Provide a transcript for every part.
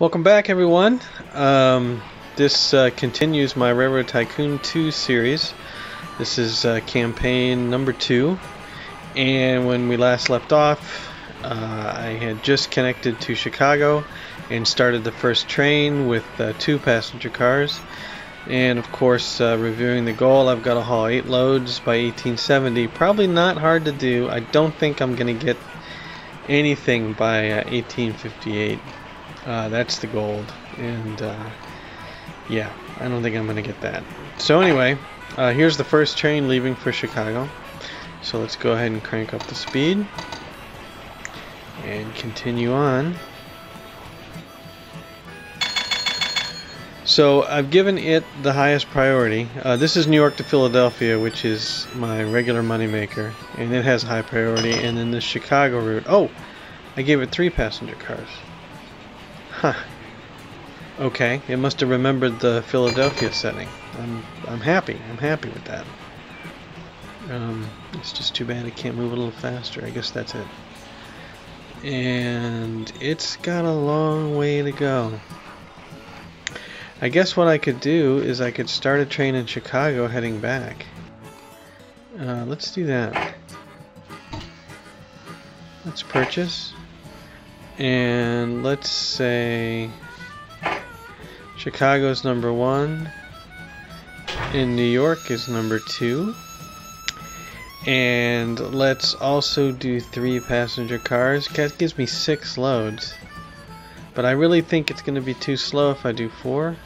Welcome back, everyone. This continues my Railroad Tycoon 2 series. This is campaign number 2, and when we last left off, I had just connected to Chicago and started the first train with 2 passenger cars. And of course, reviewing the goal, I've got to haul 8 loads by 1870. Probably not hard to do. I don't think I'm going to get anything by 1858. That's the gold, and yeah, I don't think I'm going to get that. So anyway, here's the first train leaving for Chicago. So let's go ahead and crank up the speed and continue on. So I've given it the highest priority. This is New York to Philadelphia, which is my regular moneymaker, and it has high priority. And then the Chicago route, oh, I gave it 3 passenger cars. Huh. Okay, it must have remembered the Philadelphia setting. I'm happy. I'm happy with that. It's just too bad it can't move a little faster. I guess that's it. And it's got a long way to go. I guess what I could do is I could start a train in Chicago heading back. Let's do that. Let's purchase. And let's say Chicago's number 1 and New York is number 2. And let's also do 3 passenger cars. That gives me 6 loads. But I really think it's going to be too slow if I do 4.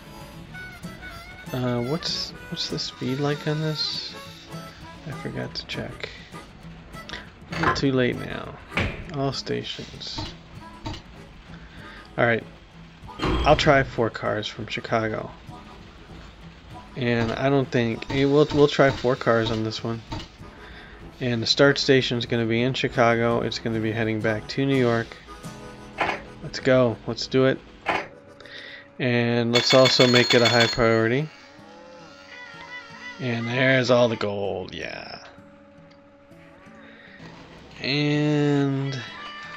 What's the speed like on this? I forgot to check. A little too late now. All stations. Alright, I'll try 4 cars from Chicago. And I don't think... We'll try 4 cars on this one. And the start station is going to be in Chicago. It's going to be heading back to New York. Let's go. Let's do it. And let's also make it a high priority. And there's all the gold. Yeah. And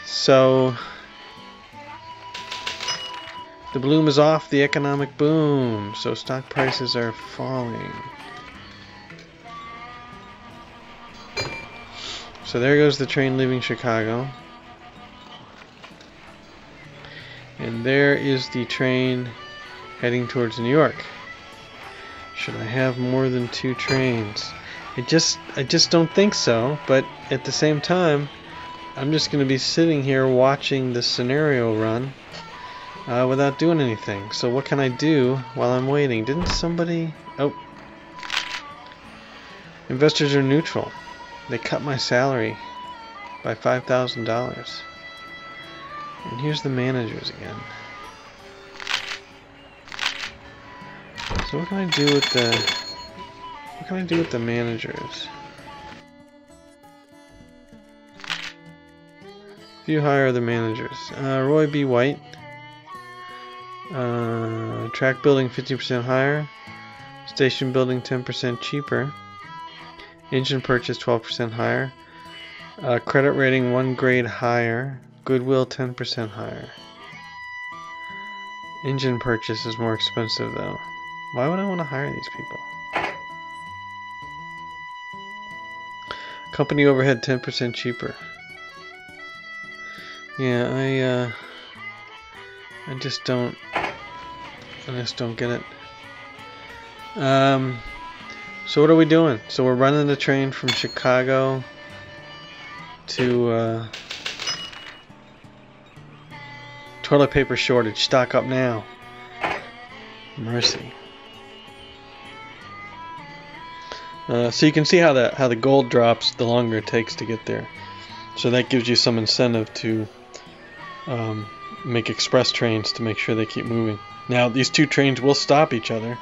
so... the bloom is off the economic boom, so stock prices are falling. So there goes the train leaving Chicago. And there is the train heading towards New York. Should I have more than 2 trains? I just don't think so, but at the same time, I'm just going to be sitting here watching the scenario run. Without doing anything. So what can I do while I'm waiting? Didn't somebody... oh. Investors are neutral. They cut my salary by $5,000. And here's the managers again. So what can I do with the... what can I do with the managers? View hire the managers. Roy B. White. Track building 50% higher, station building 10% cheaper, engine purchase 12% higher, credit rating 1 grade higher, goodwill 10% higher. Engine purchase is more expensive though. Why would I want to hire these people? Company overhead 10% cheaper. Yeah, I just don't get it. So what are we doing? So we're running the train from Chicago to toilet paper shortage. Stock up now. Mercy. So you can see how the gold drops the longer it takes to get there. So that gives you some incentive to make express trains to make sure they keep moving. Now these 2 trains will stop each other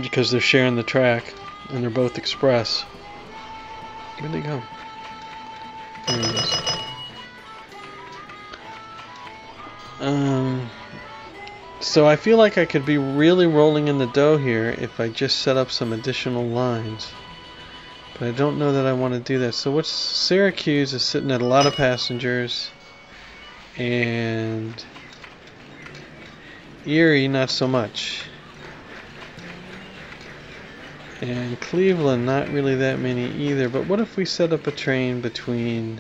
because they're sharing the track and they're both express. Where'd they go? There it is. So I feel like I could be really rolling in the dough here if I just set up some additional lines. But I don't know that I want to do that. So what's Syracuse is sitting at a lot of passengers. And Erie, not so much. And Cleveland, not really that many either. But what if we set up a train between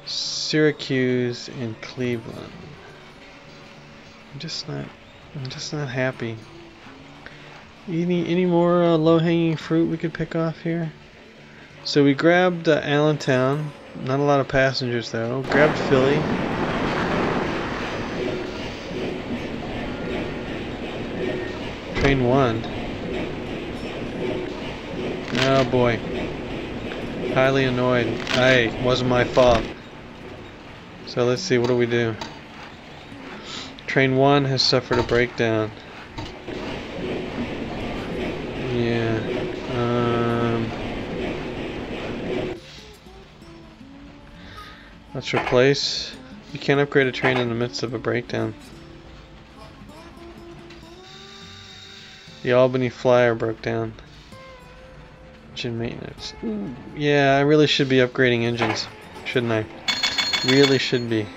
Syracuse and Cleveland? I'm just not happy. Any more low-hanging fruit we could pick off here? So we grabbed Allentown. Not a lot of passengers though. Grabbed Philly. Train 1. Oh boy. Highly annoyed. Hey, wasn't my fault. So let's see, what do we do? Train 1 has suffered a breakdown. Yeah. Let's replace. You can't upgrade a train in the midst of a breakdown. The Albany Flyer broke down. Engine maintenance. Ooh, yeah, I really should be upgrading engines, shouldn't I? Really should be.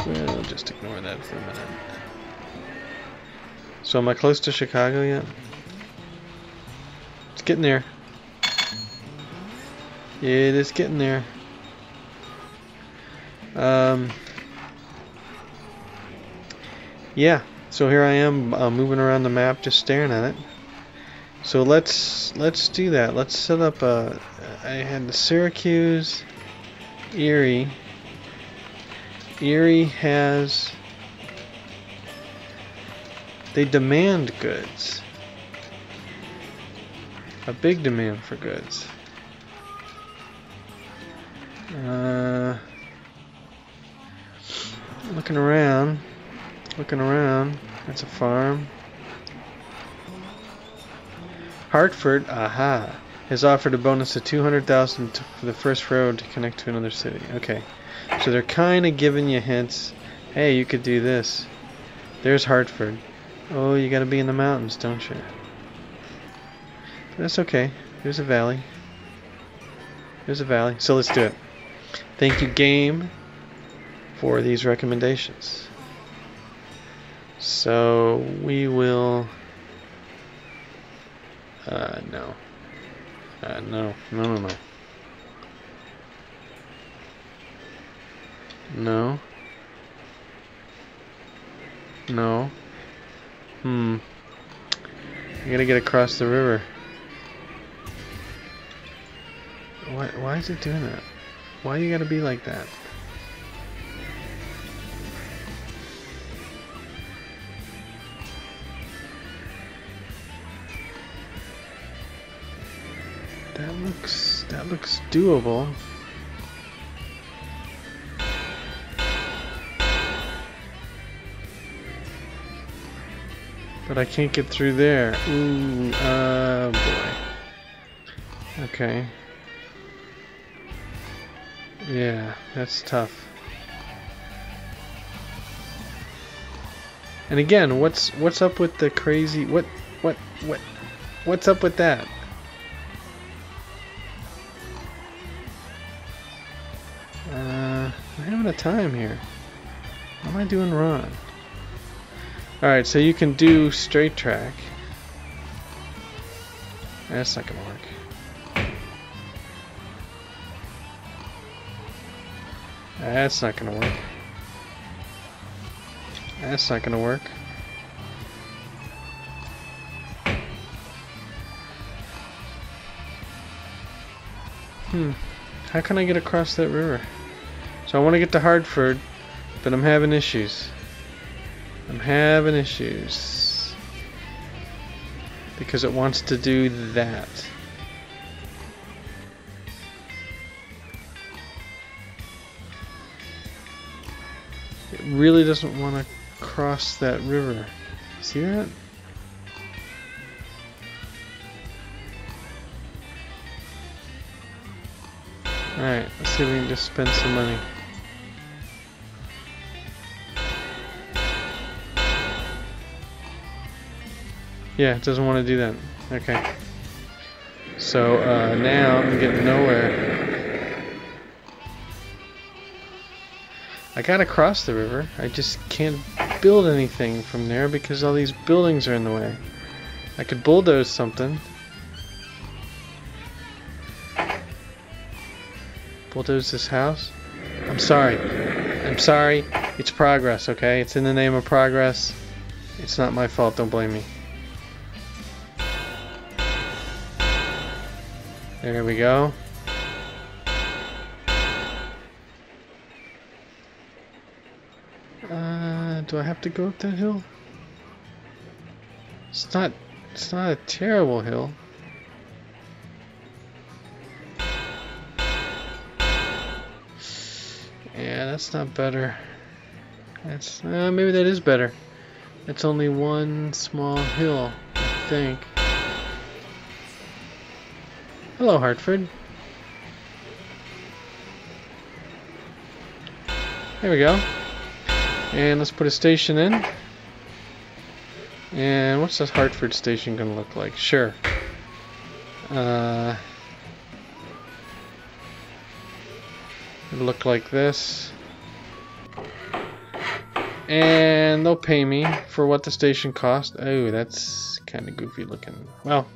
We'll just ignore that for a minute. So am I close to Chicago yet? It's getting there. It is getting there. Yeah, so here I am moving around the map, just staring at it. So let's do that. Let's set up a. I had the Syracuse, Erie. Erie has. They demand goods. A big demand for goods. Looking around. That's a farm. Hartford, aha, has offered a bonus of $200,000 for the first road to connect to another city. Okay, so they're kind of giving you hints. Hey, you could do this. There's Hartford. Oh, you got to be in the mountains, don't you? But that's okay. There's a valley. There's a valley. So let's do it. Thank you, game, for these recommendations. So we will. No. No. No. No. I gotta get across the river. Why is it doing that? Why you gotta be like that? That looks doable. But I can't get through there. Ooh, boy. Okay. Yeah, that's tough. And again, what's up with the crazy what's up with that? I'm having a time here. What am I doing wrong? Alright, so you can do straight track. That's not gonna work. That's not gonna work. That's not gonna work. How can I get across that river? So I want to get to Hartford, but I'm having issues. Because it wants to do that. It really doesn't want to cross that river. See that? Alright, let's see if we can just spend some money. Yeah, it doesn't want to do that. Okay. So now I'm getting nowhere. I gotta cross the river. I just can't build anything from there because all these buildings are in the way. I could bulldoze something. Bulldoze this house? I'm sorry. I'm sorry. It's progress, okay? It's in the name of progress. It's not my fault. Don't blame me. There we go. Do I have to go up that hill? It's not a terrible hill. Yeah, that's not better. That's maybe that is better. It's only one small hill, I think. Hello, Hartford. There we go. And let's put a station in. And what's this Hartford station gonna look like? Sure. It'll look like this. And they'll pay me for what the station cost. Oh, that's kind of goofy looking. Well.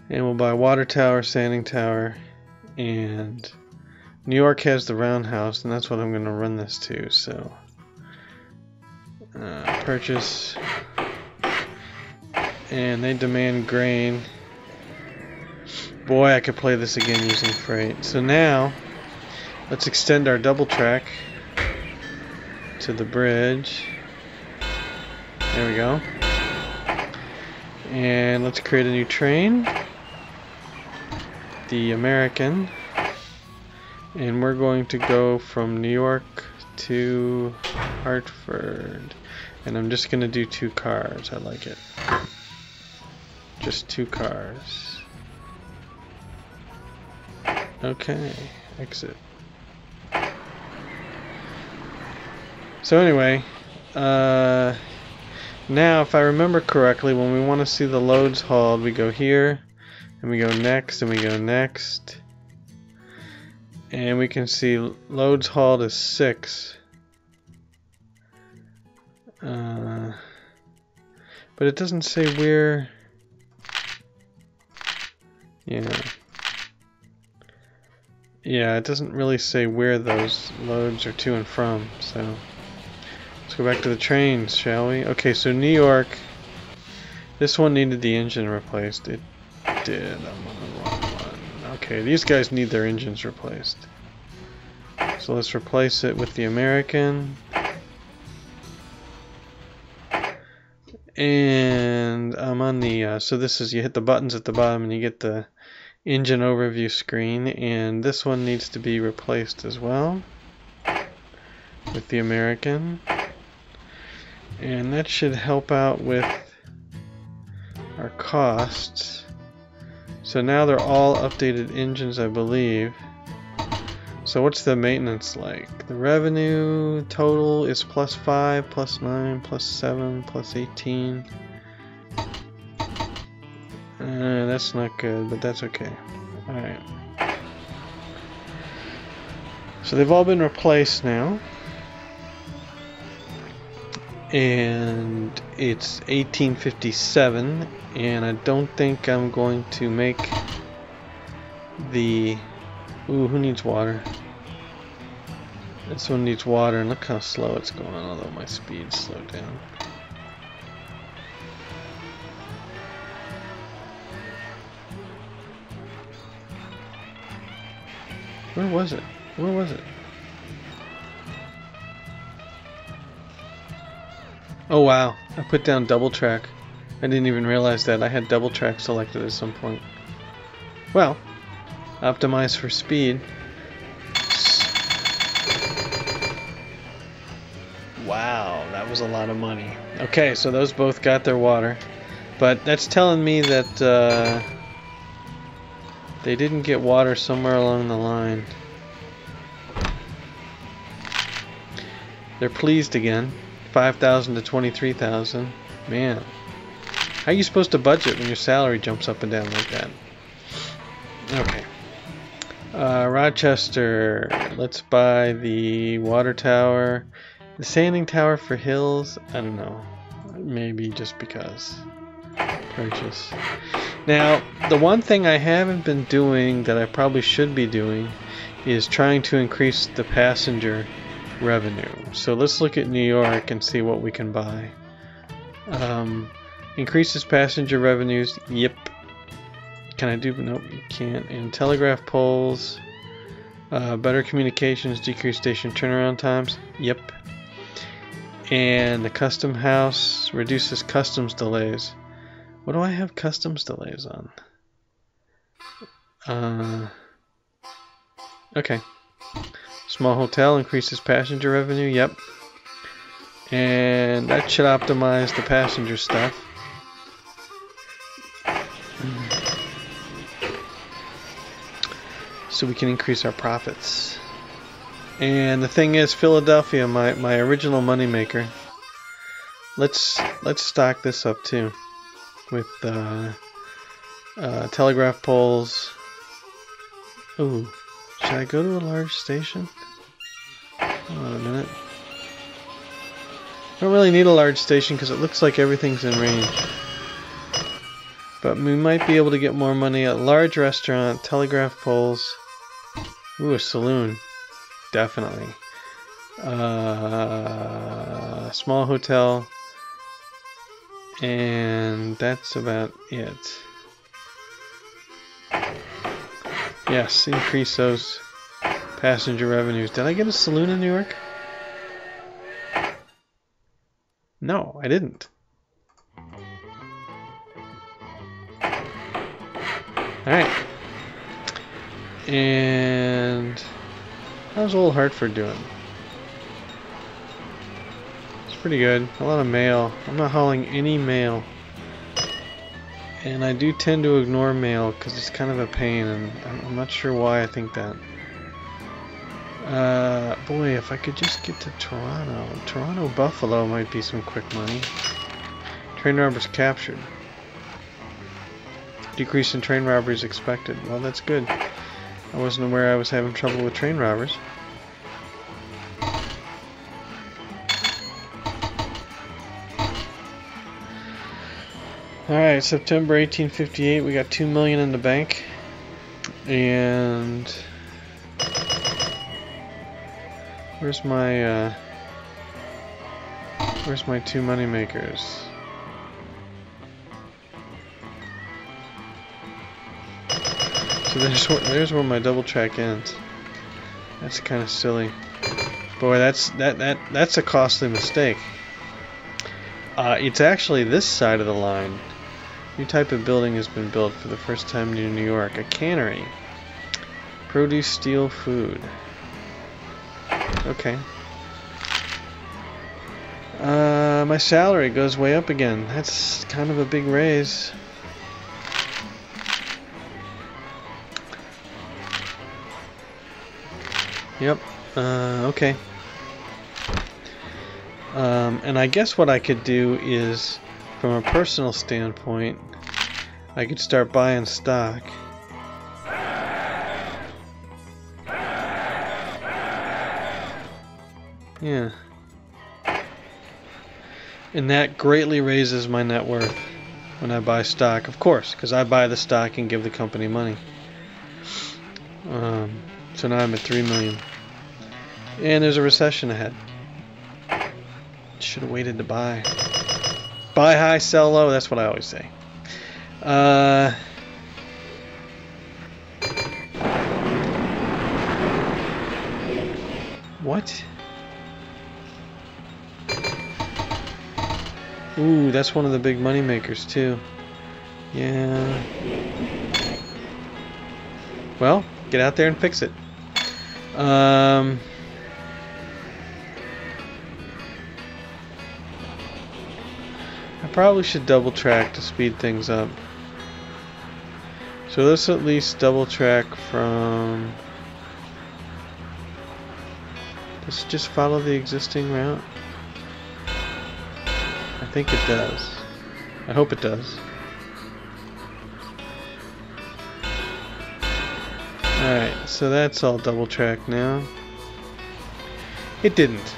And we'll buy water tower, sanding tower, and New York has the roundhouse, and that's what I'm going to run this to. So, purchase, and they demand grain. Boy, I could play this again using freight. So now, let's extend our double track to the bridge. There we go. And let's create a new train. The American. And we're going to go from New York to Hartford. And I'm just going to do 2 cars. I like it. Just 2 cars. Okay. Exit. So anyway, now if I remember correctly, when we want to see the loads hauled, we go here, and we go next, and we go next. And we can see loads hauled is 6. But it doesn't say where. Yeah, it doesn't really say where those loads are to and from. So let's go back to the trains, shall we? Okay, so New York. This one needed the engine replaced. It did. I'm on the wrong one. Okay, these guys need their engines replaced. So let's replace it with the American. And I'm on the, so this is, you hit the buttons at the bottom and you get the engine overview screen. And this one needs to be replaced as well with the American. And that should help out with our costs. So now they're all updated engines, I believe. So what's the maintenance like? The revenue total is +5, +9, +7, +18. That's not good, but that's okay. Alright. So they've all been replaced now. And it's 1857, and I don't think I'm going to make the... Ooh, who needs water? This one needs water, and look how slow it's going, although my speed's slowed down. Where was it? Where was it? Oh wow, I put down double track. I didn't even realize that. I had double track selected at some point. Well, optimize for speed. Wow, that was a lot of money. Okay, so those both got their water. But that's telling me that they didn't get water somewhere along the line. They're pleased again. 5,000 to 23,000. Man, how are you supposed to budget when your salary jumps up and down like that? Okay. Rochester. Let's buy the water tower. The sanding tower for hills. I don't know. Maybe just because. Purchase. Now, the one thing I haven't been doing that I probably should be doing is trying to increase the passenger revenue. So let's look at New York and see what we can buy. Increases passenger revenues. Yep. Can I do? Nope, you can't. And telegraph poles. Better communications, decreased station turnaround times. Yep. And the custom house reduces customs delays. What do I have customs delays on? Okay. Small hotel increases passenger revenue. Yep. And that should optimize the passenger stuff. So we can increase our profits. And the thing is, Philadelphia, my original moneymaker. Let's stock this up too, with telegraph poles. Ooh, should I go to a large station? Hold on a minute. I don't really need a large station because it looks like everything's in range. But we might be able to get more money at large restaurant, telegraph poles. Ooh, a saloon. Definitely. Small hotel. And that's about it. Yes, increase those passenger revenues. Did I get a saloon in New York? No, I didn't. Alright. And how's Old Hartford doing? It's pretty good. A lot of mail. I'm not hauling any mail. And I do tend to ignore mail because it's kind of a pain, and I'm not sure why I think that. Boy, if I could just get to Toronto. Toronto, Buffalo might be some quick money. Train robbers captured. Decrease in train robberies expected. Well, that's good. I wasn't aware I was having trouble with train robbers. Alright, September 1858, we got $2 million in the bank. And where's my two money makers? So there's where my double track ends. That's kind of silly. Boy, that's a costly mistake. It's actually this side of the line. New type of building has been built for the first time near New York. A cannery. Produce, steel, food. Okay. My salary goes way up again. That's kind of a big raise. Yep. Okay. And I guess what I could do is, from a personal standpoint, I could start buying stock. Yeah. And that greatly raises my net worth when I buy stock, of course, because I buy the stock and give the company money. So now I'm at 3 million. And there's a recession ahead. Should have waited to buy. Buy high, sell low, that's what I always say. I What? Ooh, that's one of the big money makers too. Yeah. Well, get out there and fix it. I probably should double track to speed things up. So let's at least double track from... Does it just follow the existing route? I think it does. I hope it does. Alright, so that's all double track now. It didn't.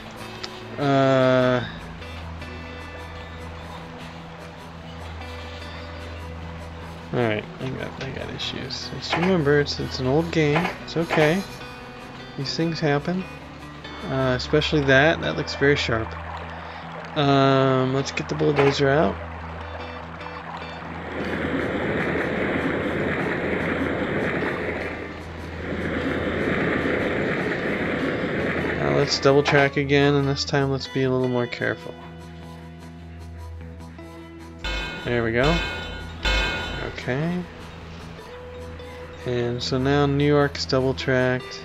Alright, I got issues. Just remember, it's an old game. It's okay. These things happen. Especially that. That looks very sharp. Let's get the bulldozer out. Now let's double track again, and this time let's be a little more careful. There we go. Okay. And so now New York's double tracked.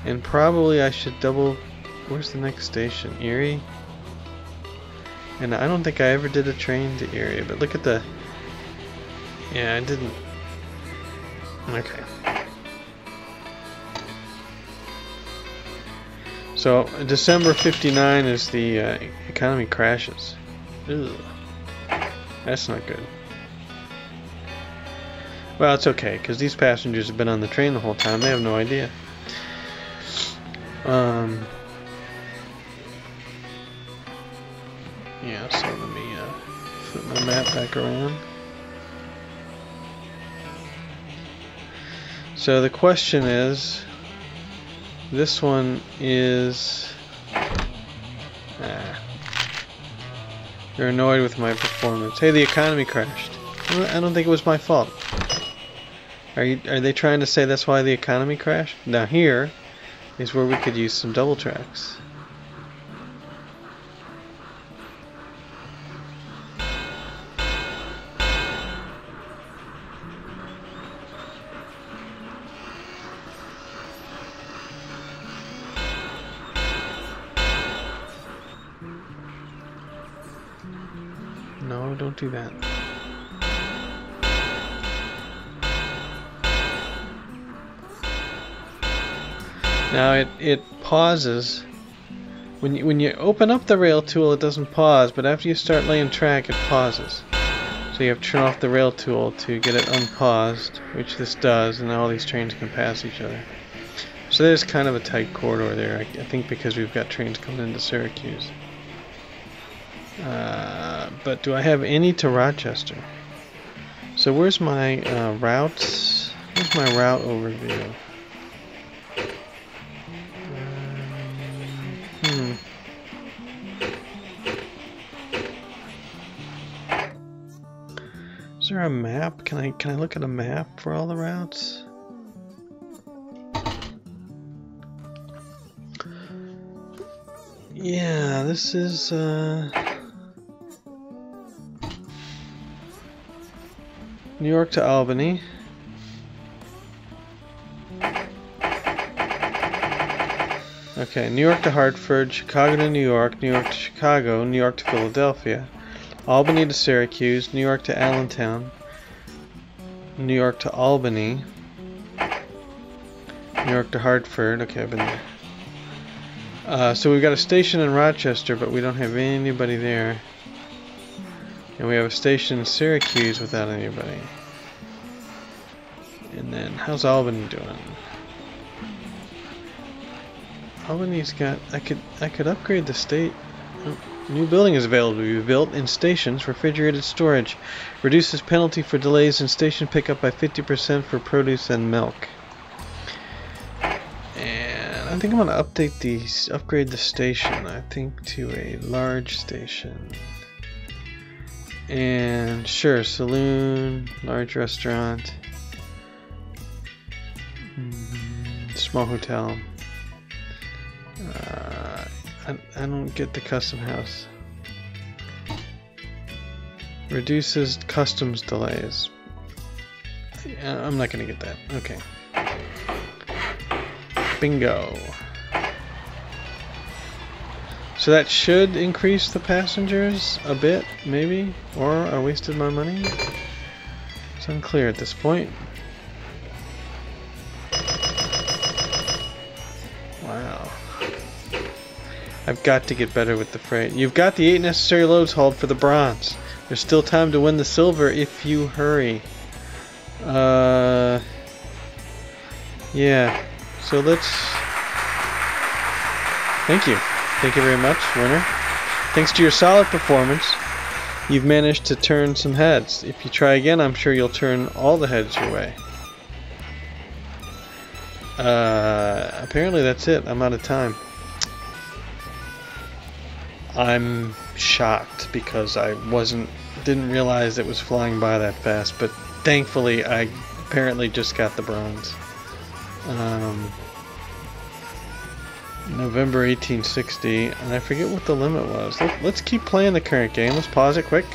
And probably I should double... Where's the next station? Erie? And I don't think I ever did a train to Erie, but look at the... Yeah, I didn't... Okay. So, December 59 is the economy crashes. Ugh. That's not good. Well, it's okay, because these passengers have been on the train the whole time. They have no idea. Yeah, so let me flip my map back around. So the question is, this one is... You're annoyed with my performance. Hey, the economy crashed. I don't think it was my fault. Are they trying to say that's why the economy crashed? Now here is where we could use some double tracks. No, don't do that. Now it pauses. When you open up the rail tool, it doesn't pause, but after you start laying track, it pauses. So you have to turn off the rail tool to get it unpaused, which this does, and now all these trains can pass each other. So there's kind of a tight corridor there, I think, because we've got trains coming into Syracuse. But do I have any to Rochester? So where's my routes? Where's my route overview? Is there a map? Can I look at a map for all the routes? Yeah, this is New York to Albany. Okay, New York to Hartford, Chicago to New York to Chicago, New York to Philadelphia, Albany to Syracuse, New York to Allentown, New York to Albany, New York to Hartford. Okay, I've been there. So we've got a station in Rochester, but we don't have anybody there. And we have a station in Syracuse without anybody. And then, how's Albany doing? Albany's got... I could upgrade the state. Oh, new building is available to be built in stations. Refrigerated storage reduces penalty for delays in station pickup by 50% for produce and milk. And I think I'm gonna upgrade the station. I think to a large station. And sure, saloon, large restaurant, small hotel. I don't get the custom house. Reduces customs delays. I'm not gonna get that. Okay. Bingo. So that should increase the passengers a bit, maybe? Or I wasted my money? It's unclear at this point. Wow. I've got to get better with the freight. You've got the 8 necessary loads hauled for the bronze. There's still time to win the silver if you hurry. Yeah, so let's... Thank you. Thank you very much, winner. Thanks to your solid performance, you've managed to turn some heads. If you try again, I'm sure you'll turn all the heads your way. Apparently that's it. I'm out of time. I'm shocked because I didn't realize it was flying by that fast, but thankfully I apparently just got the bronze. November 1860, and I forget what the limit was. Let's keep playing the current game. Let's pause it quick.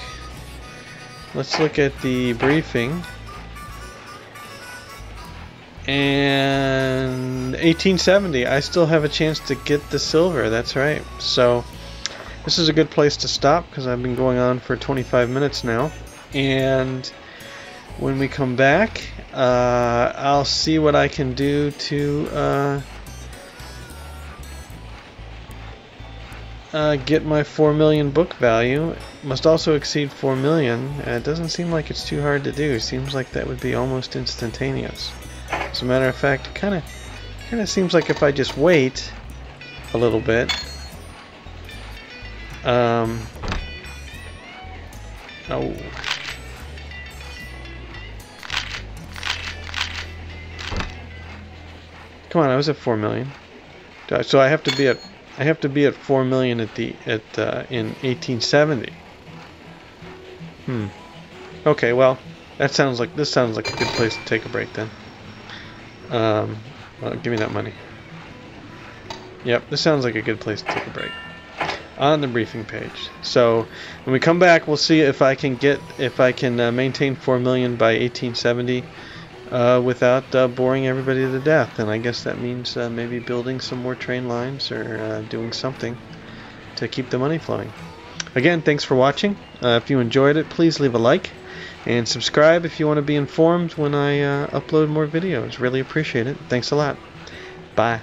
Let's look at the briefing. And 1870, I still have a chance to get the silver. That's right. So this is a good place to stop because I've been going on for 25 minutes now. And when we come back, I'll see what I can do to get my 4 million book value. Must also exceed 4 million. It doesn't seem like it's too hard to do. Seems like that would be almost instantaneous. As a matter of fact, it kind of seems like if I just wait a little bit. Oh. Come on, I was at 4 million. So I have to be at 4 million in 1870. Okay, well, this sounds like a good place to take a break then. Well, give me that money. Yep, this sounds like a good place to take a break. On the briefing page. So when we come back, we'll see if I can maintain 4 million by 1870 without boring everybody to death. And I guess that means maybe building some more train lines or doing something to keep the money flowing. Again, thanks for watching. If you enjoyed it, please leave a like and subscribe if you want to be informed when I upload more videos. Really appreciate it. Thanks a lot. Bye.